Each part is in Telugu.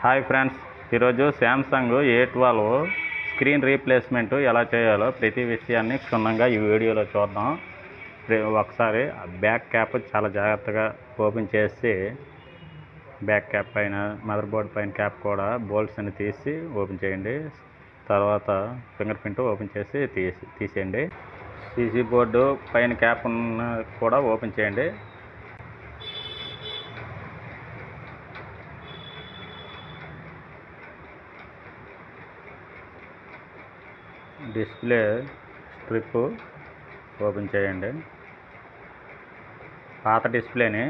హాయ్ ఫ్రెండ్స్, ఈరోజు శాంసంగ్ A12 స్క్రీన్ రీప్లేస్మెంట్ ఎలా చేయాలో ప్రతి విషయాన్ని క్షుణ్ణంగా ఈ వీడియోలో చూద్దాం. ఒకసారి బ్యాక్ క్యాప్ చాలా జాగ్రత్తగా ఓపెన్ చేసి బ్యాక్ క్యాప్ పైన మదర్ బోర్డ్ పైన క్యాప్ కూడా బోల్ట్స్ అన్ని తీసి ఓపెన్ చేయండి. తర్వాత ఫింగర్ ప్రింట్ ఓపెన్ చేసి తీసేయండి. సీసీ బోర్డు పైన క్యాప్ కూడా ఓపెన్ చేయండి. డిస్ప్లే స్ట్రిప్ ఓపెన్ చేయండి. పాత డిస్ప్లేని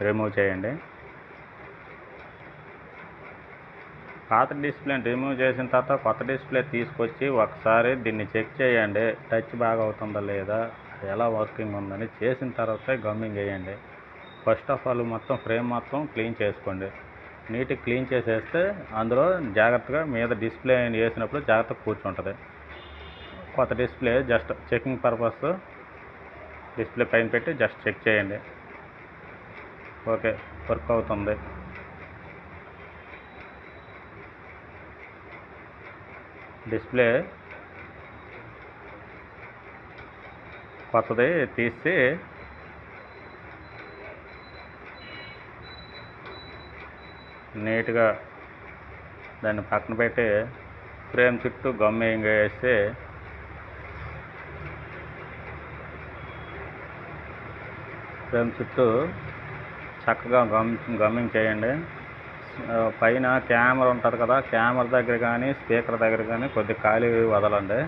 రిమూవ్ చేయండి. పాత డిస్ప్లేని రిమూవ్ చేసిన తర్వాత కొత్త డిస్ప్లే తీసుకొచ్చి ఒకసారి దీన్ని చెక్ చేయండి. టచ్ బాగా అవుతుందా లేదా, ఎలా వర్కింగ్ ఉందని చేసిన తర్వాతే గమ్మింగ్ వేయండి. ఫస్ట్ ఆఫ్ ఆల్ మొత్తం ఫ్రేమ్ మొత్తం క్లీన్ చేసుకోండి. నీట్గా క్లీన్ చేసేస్తే అందులో జాగ్రత్తగా మీద డిస్ప్లే వేసినప్పుడు జాగ్రత్తగా కూర్చుంటుంది. కొత్త display just checking purpose display పైన పెట్టి జస్ట్ చెక్ చేయండి. ఓకే, వర్క్ అవుతుంది. డిస్ప్లే కొత్తది తీసి నీట్గా దాన్ని పక్కన పెట్టి ఫ్రేమ్ చుట్టూ గమ్మింగ్ వేసి ఫ్రేమ్ చుట్టూ చక్కగా గమ్మింగ్ చేయండి. పైన కెమెరా ఉంటుంది కదా, కెమెరా దగ్గర కానీ స్పీకర్ దగ్గర కానీ కొద్దిగా ఖాళీ వదలండి.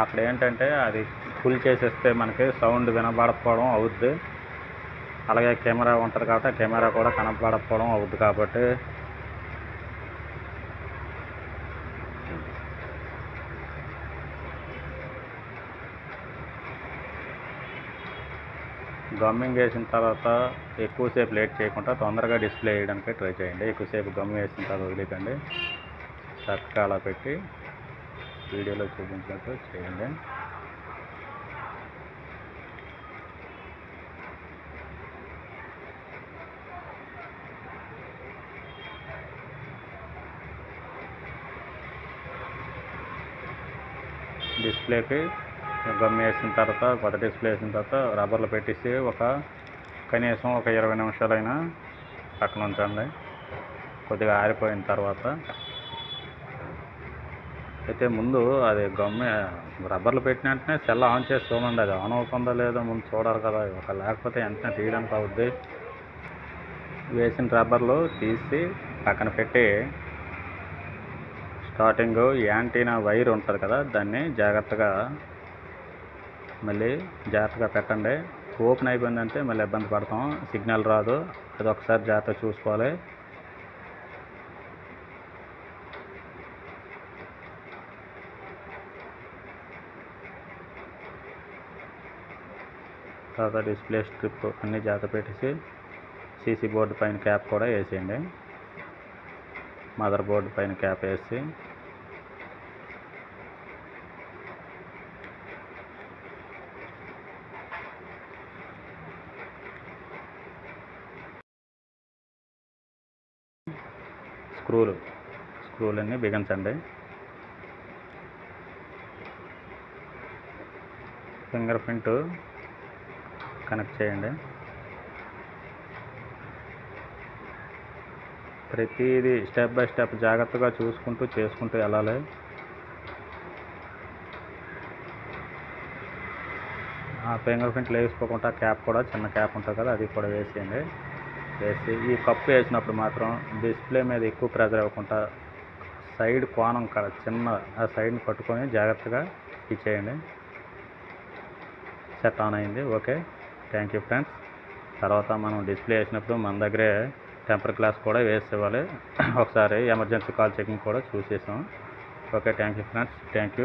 అక్కడ ఏంటంటే అది ఫుల్ చేసేస్తే మనకి సౌండ్ వినబడకపోవడం అవుద్ది. అలాగే కెమెరా ఉంటుంది కాబట్టి కెమెరా కూడా కనపడకపోవడం అవుద్ది. కాబట్టి గమ్మింగ్ వేసిన తర్వాత ఎక్కువసేపు లేట్ చేయకుండా తొందరగా డిస్ప్లే వేయడానికి ట్రై చేయండి. ఎక్కువసేపు గమ్ వేసిన తర్వాత వదిలేకండి. చక్కగా అలా పెట్టి వీడియోలో చూపించినట్టు చేయండి. డిస్ప్లేకి గమ్ వేసిన తర్వాత కొత్త డిస్ప్లే వేసిన తర్వాత రబ్బర్లు పెట్టేసి కనీసం ఒక 20 నిమిషాలైనా పక్కన ఉంచండి. కొద్దిగా ఆరిపోయిన తర్వాత అయితే ముందు అది రబ్బర్లు పెట్టిన వెంటనే సెల్ ఆన్ చేసి చూడండి. అది ఆన్ అవుతుందో లేదో ముందు చూడాలి కదా, లేకపోతే వెంటనే తీయడానికి అవుద్ది. వేసిన రబ్బర్లు తీసి పక్కన పెట్టి స్టార్టింగ్ యాంటీనా వైర్ ఉంటుంది కదా, దాన్ని మళ్ళీ జాగ్రత్తగా పెట్టండి. ఓపెన్ అయిపోయిందంటే మళ్ళీ ఇబ్బంది పడతాం, సిగ్నల్ రాదు. అది ఒకసారి జాగ్రత్తగా చూసుకోవాలి. తర్వాత డిస్ప్లే స్ట్రిప్ అన్నీ జాగ్రత్త పెట్టేసి సీసీ బోర్డు పైన క్యాప్ కూడా వేసేయండి. మదర్ బోర్డు పైన క్యాప్ వేసి స్క్రూలన్నీ బిగించండి. ఫింగర్ ప్రింట్ కనెక్ట్ చేయండి. ప్రతిదీ స్టెప్ బై స్టెప్ జాగ్రత్తగా చేసుకుంటూ వెళ్ళాలి. ఆ ఫింగర్ ప్రింట్లు వేసుకోకుండా క్యాప్ కూడా చిన్న క్యాప్ ఉంటుంది కదా, అది కూడా వేసేయండి. వేసి ఈ కప్పు వేసినప్పుడు మాత్రం డిస్ప్లే మీద ఎక్కువ ప్రెజర్ ఇవ్వకుండా సైడ్ కోణం చిన్న ఆ సైడ్ని పట్టుకొని జాగ్రత్తగా ఇచ్చేయండి. సెట్ ఆన్ అయింది. Okay, thank you friends. తర్వాత మనం డిస్ప్లే వేసినప్పుడు మన దగ్గరే టెంపర్ గ్లాస్ కూడా వేసి ఇవ్వాలి. ఒకసారి ఎమర్జెన్సీ కాల్ చెకింగ్ కూడా చూసేసాం. Okay, thank you friends. Thank you.